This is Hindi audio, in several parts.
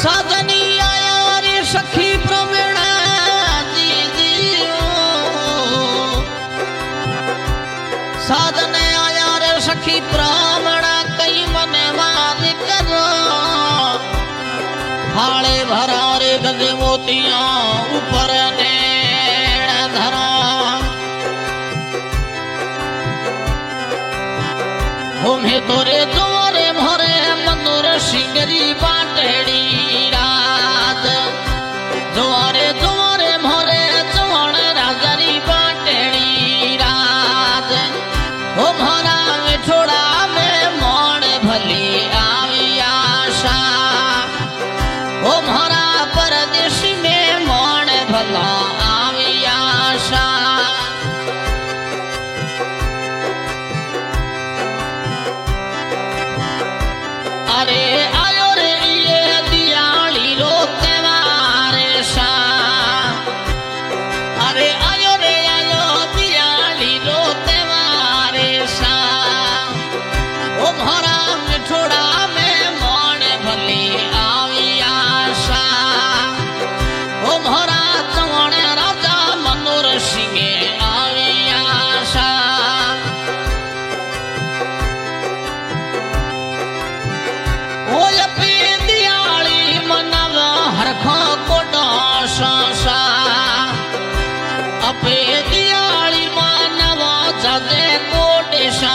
साधनी आया रे सखी प्रवीणा साधने आया रे सखी ब्राह्मणा कई मन मार करो हाड़े भरा रे गंदे मोतिया ऊपर नेड़ धरा होमे तोरे जोरे भरे मंदुर सिंगरी बाटेड़ी रात जोरे जोरे भरे चौण राजरी बाटेड़ी रात ओ भरा मिठोड़ा में मोड़ भली आई आशा ओ भरा परदेश में मोड़ भला आई आशा अरे आयो रे ये दियाली रो त्योहार सा अरे आयो रे आयो दियाली रो त्योहार सा ओ भरा मिठोड़ा में मोड़ भली आई आशा ओ भरा चौण राजा मनोर सिंह आई आशा दियाली मनव हरखो कोडो संसा अपे दियाली मानव जदे कोटेशा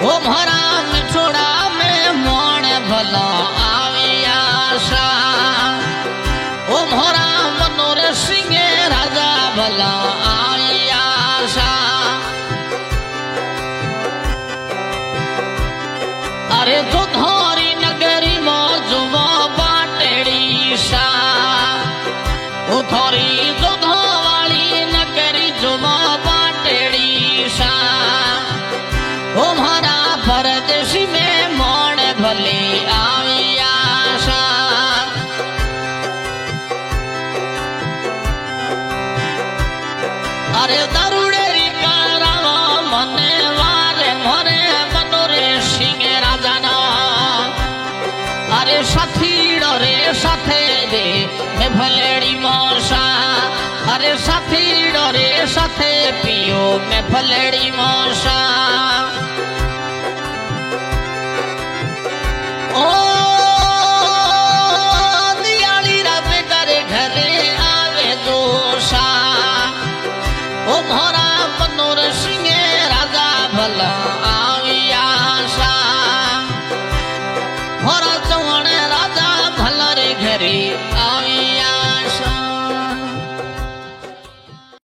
ओ भरा मिठोड़ा में मोड़ भला आई आशा ओ भरा मनोर सिंह राजा भला आई आशा अरे जो धारी नगरी मौजुमा बाटेड़ी सा ओ थारी जो धावाली नगरी जुमा बाटेड़ी सा ओ हमारा परदेश में मोड़ भले आई आशा अरे दरुड़ेरी करावा मने वारे मोरे मनोरे सिंह राजाना अरे साथी रे साथे दे मैं भलेड़ी मौसा अरे साथी रे साथे पियो मैं भलेड़ी मौसा